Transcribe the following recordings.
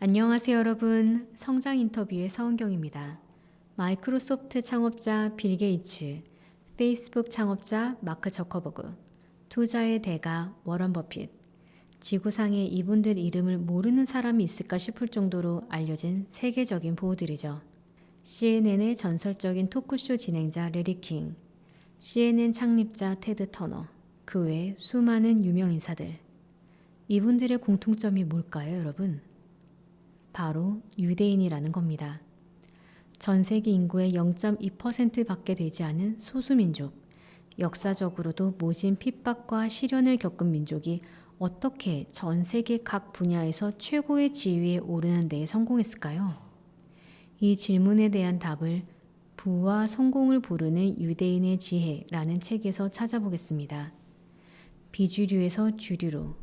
안녕하세요 여러분. 성장 인터뷰의 서은경입니다. 마이크로소프트 창업자 빌 게이츠, 페이스북 창업자 마크 저커버그, 투자의 대가 워런 버핏, 지구상에 이분들 이름을 모르는 사람이 있을까 싶을 정도로 알려진 세계적인 부호들이죠. CNN의 전설적인 토크쇼 진행자 레리 킹, CNN 창립자 테드 터너, 그 외 수많은 유명 인사들. 이분들의 공통점이 뭘까요, 여러분? 바로 유대인이라는 겁니다. 전 세계 인구의 0.2%밖에 되지 않은 소수민족, 역사적으로도 모진 핍박과 시련을 겪은 민족이 어떻게 전 세계 각 분야에서 최고의 지위에 오르는 데 성공했을까요? 이 질문에 대한 답을 부와 성공을 부르는 유대인의 지혜라는 책에서 찾아보겠습니다. 비주류에서 주류로,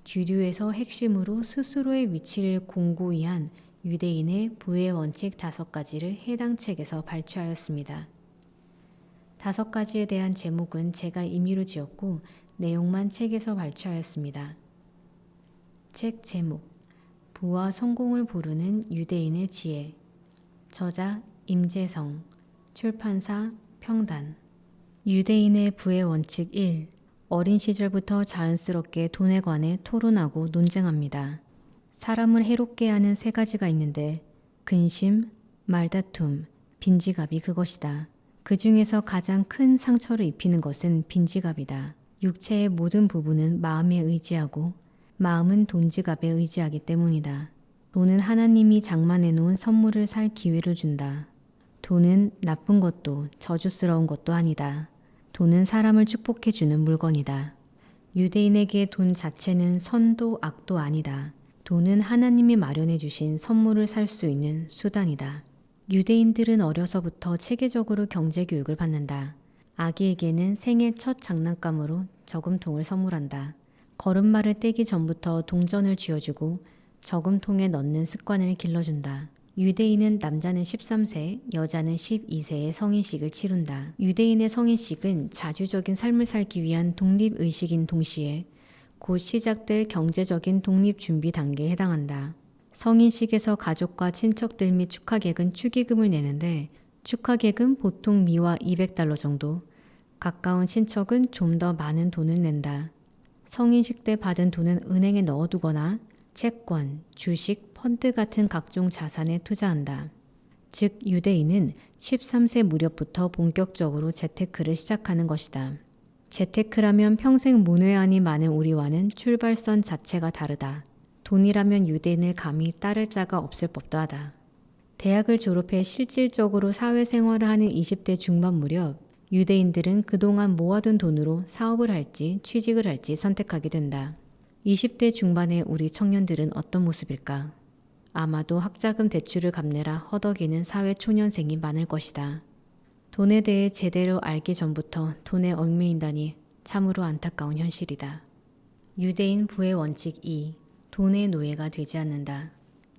주류에서 핵심으로 스스로의 위치를 공고히 한 유대인의 부의 원칙 5가지를 해당 책에서 발췌하였습니다. 5가지에 대한 제목은 제가 임의로 지었고 내용만 책에서 발췌하였습니다. 책 제목: 부와 성공을 부르는 유대인의 지혜. 저자 임재성, 출판사 평단. 유대인의 부의 원칙 1. 어린 시절부터 자연스럽게 돈에 관해 토론하고 논쟁합니다. 사람을 해롭게 하는 3가지가 있는데 근심, 말다툼, 빈지갑이 그것이다. 그 중에서 가장 큰 상처를 입히는 것은 빈지갑이다. 육체의 모든 부분은 마음에 의지하고 마음은 돈지갑에 의지하기 때문이다. 돈은 하나님이 장만해 놓은 선물을 살 기회를 준다. 돈은 나쁜 것도 저주스러운 것도 아니다. 돈은 사람을 축복해주는 물건이다. 유대인에게 돈 자체는 선도 악도 아니다. 돈은 하나님이 마련해 주신 선물을 살 수 있는 수단이다. 유대인들은 어려서부터 체계적으로 경제교육을 받는다. 아기에게는 생애 첫 장난감으로 저금통을 선물한다. 걸음마를 떼기 전부터 동전을 쥐어주고 저금통에 넣는 습관을 길러준다. 유대인은 남자는 13세, 여자는 12세의 성인식을 치룬다. 유대인의 성인식은 자주적인 삶을 살기 위한 독립의식인 동시에 곧 시작될 경제적인 독립 준비 단계에 해당한다. 성인식에서 가족과 친척들 및 축하객은 축의금을 내는데 축하객은 보통 미화 $200 정도, 가까운 친척은 좀 더 많은 돈을 낸다. 성인식 때 받은 돈은 은행에 넣어두거나 채권, 주식, 펀드 같은 각종 자산에 투자한다. 즉 유대인은 13세 무렵부터 본격적으로 재테크를 시작하는 것이다. 재테크라면 평생 문외한이 많은 우리와는 출발선 자체가 다르다. 돈이라면 유대인을 감히 따를 자가 없을 법도 하다. 대학을 졸업해 실질적으로 사회생활을 하는 20대 중반 무렵 유대인들은 그동안 모아둔 돈으로 사업을 할지 취직을 할지 선택하게 된다. 20대 중반의 우리 청년들은 어떤 모습일까? 아마도 학자금 대출을 갚느라 허덕이는 사회초년생이 많을 것이다. 돈에 대해 제대로 알기 전부터 돈에 얽매인다니 참으로 안타까운 현실이다. 유대인 부의 원칙 2. 돈의 노예가 되지 않는다.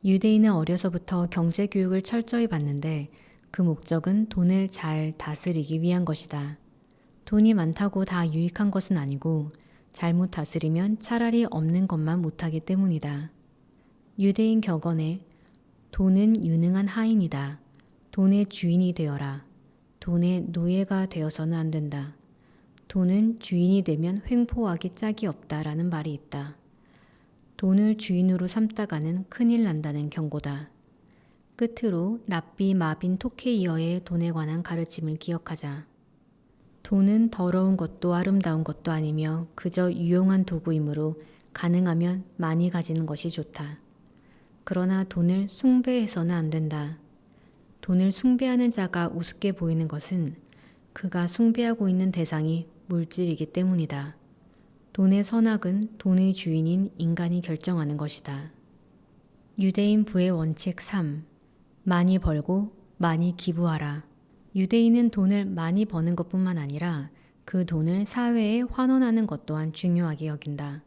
유대인은 어려서부터 경제교육을 철저히 받는데 그 목적은 돈을 잘 다스리기 위한 것이다. 돈이 많다고 다 유익한 것은 아니고 잘못 다스리면 차라리 없는 것만 못하기 때문이다. 유대인 격언에 돈은 유능한 하인이다. 돈의 주인이 되어라. 돈의 노예가 되어서는 안 된다. 돈은 주인이 되면 횡포하기 짝이 없다라는 말이 있다. 돈을 주인으로 삼다가는 큰일 난다는 경고다. 끝으로 랍비 마빈 토케이어의 돈에 관한 가르침을 기억하자. 돈은 더러운 것도 아름다운 것도 아니며 그저 유용한 도구이므로 가능하면 많이 가지는 것이 좋다. 그러나 돈을 숭배해서는 안 된다. 돈을 숭배하는 자가 우습게 보이는 것은 그가 숭배하고 있는 대상이 물질이기 때문이다. 돈의 선악은 돈의 주인인 인간이 결정하는 것이다. 유대인 부의 원칙 3. 많이 벌고 많이 기부하라. 유대인은 돈을 많이 버는 것뿐만 아니라 그 돈을 사회에 환원하는 것 또한 중요하게 여긴다.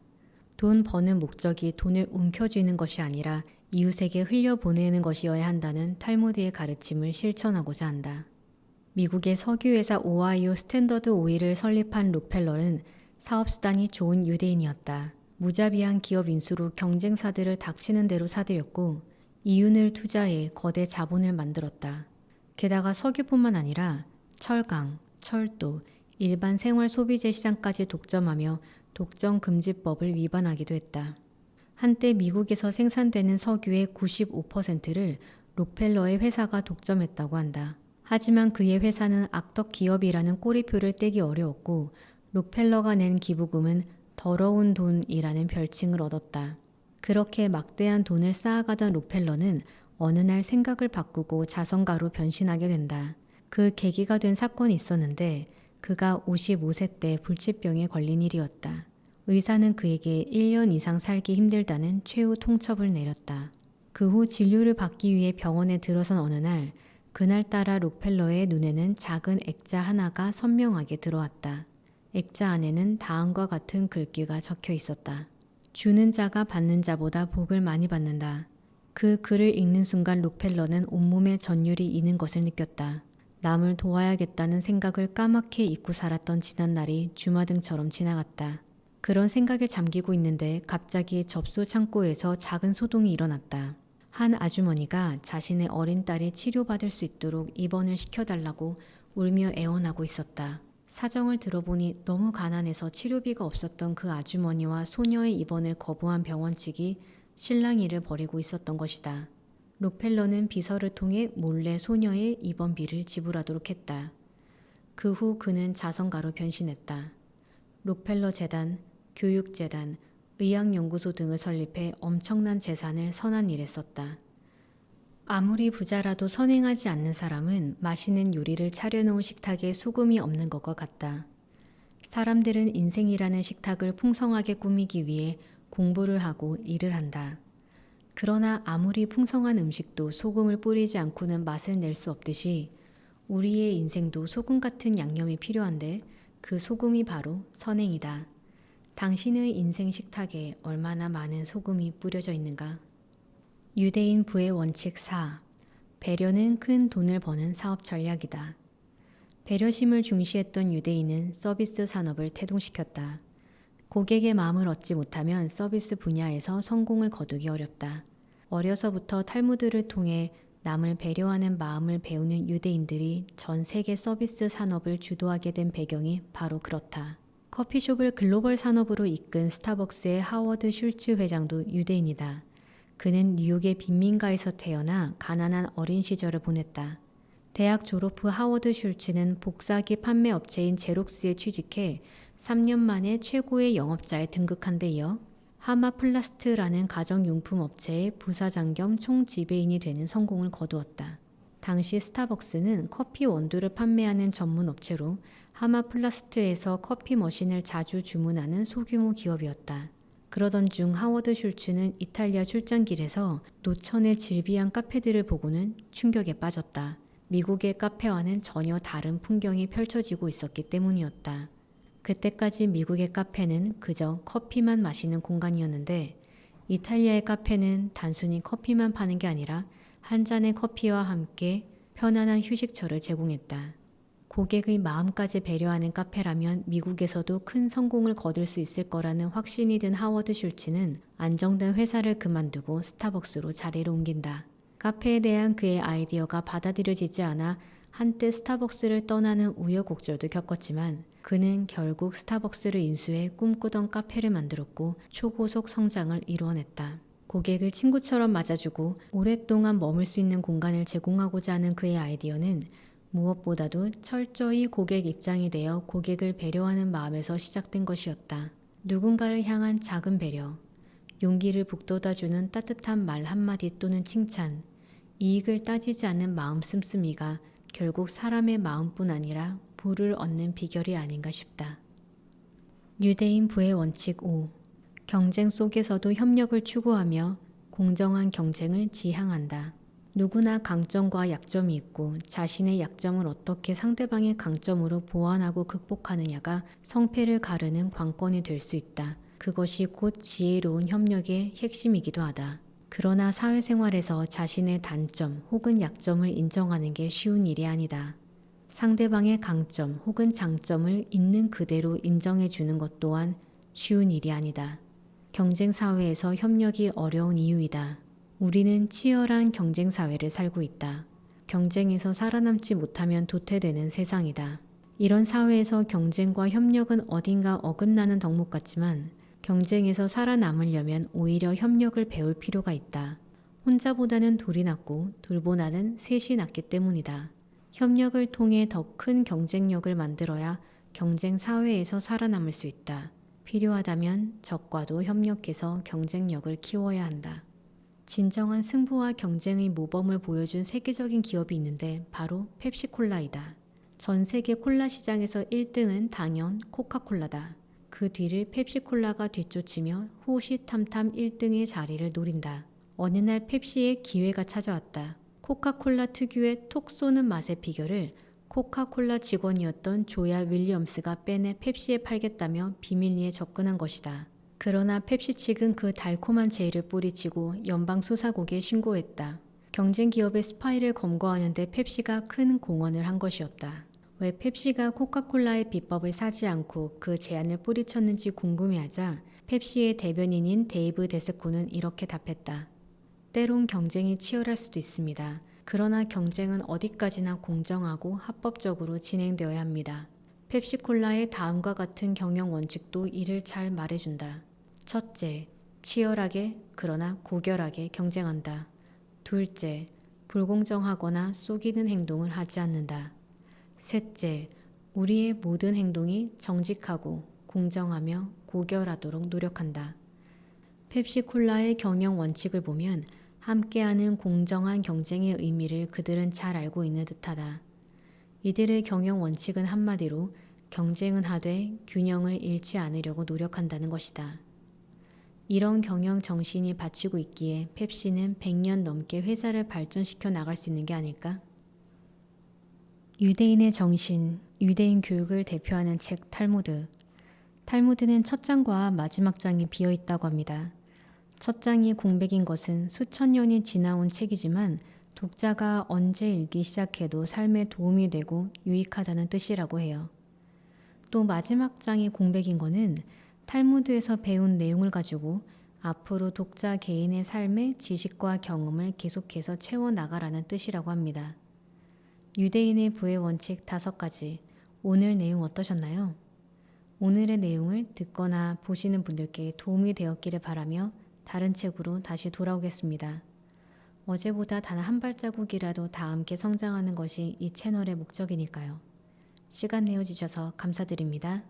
돈 버는 목적이 돈을 움켜쥐는 것이 아니라 이웃에게 흘려보내는 것이어야 한다는 탈무드의 가르침을 실천하고자 한다. 미국의 석유회사 오하이오 스탠더드 오일을 설립한 록펠러는 사업수단이 좋은 유대인이었다. 무자비한 기업 인수로 경쟁사들을 닥치는 대로 사들였고 이윤을 투자해 거대 자본을 만들었다. 게다가 석유뿐만 아니라 철강, 철도, 일반 생활 소비재 시장까지 독점하며 독점금지법을 위반하기도 했다. 한때 미국에서 생산되는 석유의 95%를 록펠러의 회사가 독점했다고 한다. 하지만 그의 회사는 악덕 기업이라는 꼬리표를 떼기 어려웠고 록펠러가 낸 기부금은 더러운 돈이라는 별칭을 얻었다. 그렇게 막대한 돈을 쌓아가던 록펠러는 어느 날 생각을 바꾸고 자선가로 변신하게 된다. 그 계기가 된 사건이 있었는데 그가 55세 때 불치병에 걸린 일이었다. 의사는 그에게 1년 이상 살기 힘들다는 최후 통첩을 내렸다. 그 후 진료를 받기 위해 병원에 들어선 어느 날, 그날따라 록펠러의 눈에는 작은 액자 하나가 선명하게 들어왔다. 액자 안에는 다음과 같은 글귀가 적혀 있었다. 주는 자가 받는 자보다 복을 많이 받는다. 그 글을 읽는 순간 록펠러는 온몸에 전율이 이는 것을 느꼈다. 남을 도와야겠다는 생각을 까맣게 잊고 살았던 지난날이 주마등처럼 지나갔다. 그런 생각에 잠기고 있는데 갑자기 접수 창고에서 작은 소동이 일어났다. 한 아주머니가 자신의 어린 딸이 치료받을 수 있도록 입원을 시켜달라고 울며 애원하고 있었다. 사정을 들어보니 너무 가난해서 치료비가 없었던 그 아주머니와 소녀의 입원을 거부한 병원 측이 실랑이를 벌이고 있었던 것이다. 록펠러는 비서를 통해 몰래 소녀의 입원비를 지불하도록 했다. 그 후 그는 자선가로 변신했다. 록펠러 재단, 교육재단, 의학연구소 등을 설립해 엄청난 재산을 선한 일에 썼다. 아무리 부자라도 선행하지 않는 사람은 맛있는 요리를 차려놓은 식탁에 소금이 없는 것과 같다. 사람들은 인생이라는 식탁을 풍성하게 꾸미기 위해 공부를 하고 일을 한다. 그러나 아무리 풍성한 음식도 소금을 뿌리지 않고는 맛을 낼 수 없듯이 우리의 인생도 소금 같은 양념이 필요한데 그 소금이 바로 선행이다. 당신의 인생 식탁에 얼마나 많은 소금이 뿌려져 있는가? 유대인 부의 원칙 4. 배려는 큰 돈을 버는 사업 전략이다. 배려심을 중시했던 유대인은 서비스 산업을 태동시켰다. 고객의 마음을 얻지 못하면 서비스 분야에서 성공을 거두기 어렵다. 어려서부터 탈무드를 통해 남을 배려하는 마음을 배우는 유대인들이 전 세계 서비스 산업을 주도하게 된 배경이 바로 그렇다. 커피숍을 글로벌 산업으로 이끈 스타벅스의 하워드 슐츠 회장도 유대인이다. 그는 뉴욕의 빈민가에서 태어나 가난한 어린 시절을 보냈다. 대학 졸업 후 하워드 슐츠는 복사기 판매 업체인 제록스에 취직해 3년 만에 최고의 영업자에 등극한 데 이어 하마플라스트라는 가정용품 업체의 부사장 겸 총지배인이 되는 성공을 거두었다. 당시 스타벅스는 커피 원두를 판매하는 전문 업체로 하마플라스트에서 커피 머신을 자주 주문하는 소규모 기업이었다. 그러던 중 하워드 슐츠는 이탈리아 출장길에서 노천의 질비한 카페들을 보고는 충격에 빠졌다. 미국의 카페와는 전혀 다른 풍경이 펼쳐지고 있었기 때문이었다. 그때까지 미국의 카페는 그저 커피만 마시는 공간이었는데 이탈리아의 카페는 단순히 커피만 파는 게 아니라 한 잔의 커피와 함께 편안한 휴식처를 제공했다. 고객의 마음까지 배려하는 카페라면 미국에서도 큰 성공을 거둘 수 있을 거라는 확신이 든 하워드 슐츠는 안정된 회사를 그만두고 스타벅스로 자리를 옮긴다. 카페에 대한 그의 아이디어가 받아들여지지 않아 한때 스타벅스를 떠나는 우여곡절도 겪었지만 그는 결국 스타벅스를 인수해 꿈꾸던 카페를 만들었고 초고속 성장을 이루어냈다. 고객을 친구처럼 맞아주고 오랫동안 머물 수 있는 공간을 제공하고자 하는 그의 아이디어는 무엇보다도 철저히 고객 입장이 되어 고객을 배려하는 마음에서 시작된 것이었다. 누군가를 향한 작은 배려, 용기를 북돋아주는 따뜻한 말 한마디 또는 칭찬, 이익을 따지지 않는 마음 씀씀이가 결국 사람의 마음뿐 아니라 부를 얻는 비결이 아닌가 싶다. 유대인 부의 원칙 5. 경쟁 속에서도 협력을 추구하며 공정한 경쟁을 지향한다. 누구나 강점과 약점이 있고 자신의 약점을 어떻게 상대방의 강점으로 보완하고 극복하느냐가 성패를 가르는 관건이 될 수 있다. 그것이 곧 지혜로운 협력의 핵심이기도 하다. 그러나 사회생활에서 자신의 단점 혹은 약점을 인정하는 게 쉬운 일이 아니다. 상대방의 강점 혹은 장점을 있는 그대로 인정해 주는 것 또한 쉬운 일이 아니다. 경쟁 사회에서 협력이 어려운 이유이다. 우리는 치열한 경쟁 사회를 살고 있다. 경쟁에서 살아남지 못하면 도태되는 세상이다. 이런 사회에서 경쟁과 협력은 어딘가 어긋나는 덕목 같지만 경쟁에서 살아남으려면 오히려 협력을 배울 필요가 있다. 혼자보다는 둘이 낫고 둘보다는 셋이 낫기 때문이다. 협력을 통해 더 큰 경쟁력을 만들어야 경쟁 사회에서 살아남을 수 있다. 필요하다면 적과도 협력해서 경쟁력을 키워야 한다. 진정한 승부와 경쟁의 모범을 보여준 세계적인 기업이 있는데 바로 펩시콜라이다. 전 세계 콜라 시장에서 1등은 당연 코카콜라다. 그 뒤를 펩시콜라가 뒤쫓으며 호시탐탐 1등의 자리를 노린다. 어느 날 펩시의 기회가 찾아왔다. 코카콜라 특유의 톡 쏘는 맛의 비결을 코카콜라 직원이었던 조야 윌리엄스가 빼내 펩시에 팔겠다며 비밀리에 접근한 것이다. 그러나 펩시 측은 그 달콤한 제의를 뿌리치고 연방수사국에 신고했다. 경쟁 기업의 스파이를 검거하는 데 펩시가 큰 공헌을 한 것이었다. 왜 펩시가 코카콜라의 비법을 사지 않고 그 제안을 뿌리쳤는지 궁금해하자 펩시의 대변인인 데이브 데스코는 이렇게 답했다. 때론 경쟁이 치열할 수도 있습니다. 그러나 경쟁은 어디까지나 공정하고 합법적으로 진행되어야 합니다. 펩시콜라의 다음과 같은 경영 원칙도 이를 잘 말해준다. 첫째, 치열하게 그러나 고결하게 경쟁한다. 둘째, 불공정하거나 속이는 행동을 하지 않는다. 셋째, 우리의 모든 행동이 정직하고 공정하며 고결하도록 노력한다. 펩시콜라의 경영 원칙을 보면 함께하는 공정한 경쟁의 의미를 그들은 잘 알고 있는 듯하다. 이들의 경영 원칙은 한마디로 경쟁은 하되 균형을 잃지 않으려고 노력한다는 것이다. 이런 경영 정신이 받치고 있기에 펩시는 100년 넘게 회사를 발전시켜 나갈 수 있는 게 아닐까? 유대인의 정신, 유대인 교육을 대표하는 책 탈무드. 탈무드는 첫 장과 마지막 장이 비어 있다고 합니다. 첫 장이 공백인 것은 수천 년이 지나온 책이지만 독자가 언제 읽기 시작해도 삶에 도움이 되고 유익하다는 뜻이라고 해요. 또 마지막 장이 공백인 것은 탈무드에서 배운 내용을 가지고 앞으로 독자 개인의 삶의 지식과 경험을 계속해서 채워나가라는 뜻이라고 합니다. 유대인의 부의 원칙 5가지. 오늘 내용 어떠셨나요? 오늘의 내용을 듣거나 보시는 분들께 도움이 되었기를 바라며 다른 책으로 다시 돌아오겠습니다. 어제보다 단 한 발자국이라도 다 함께 성장하는 것이 이 채널의 목적이니까요. 시간 내어주셔서 감사드립니다.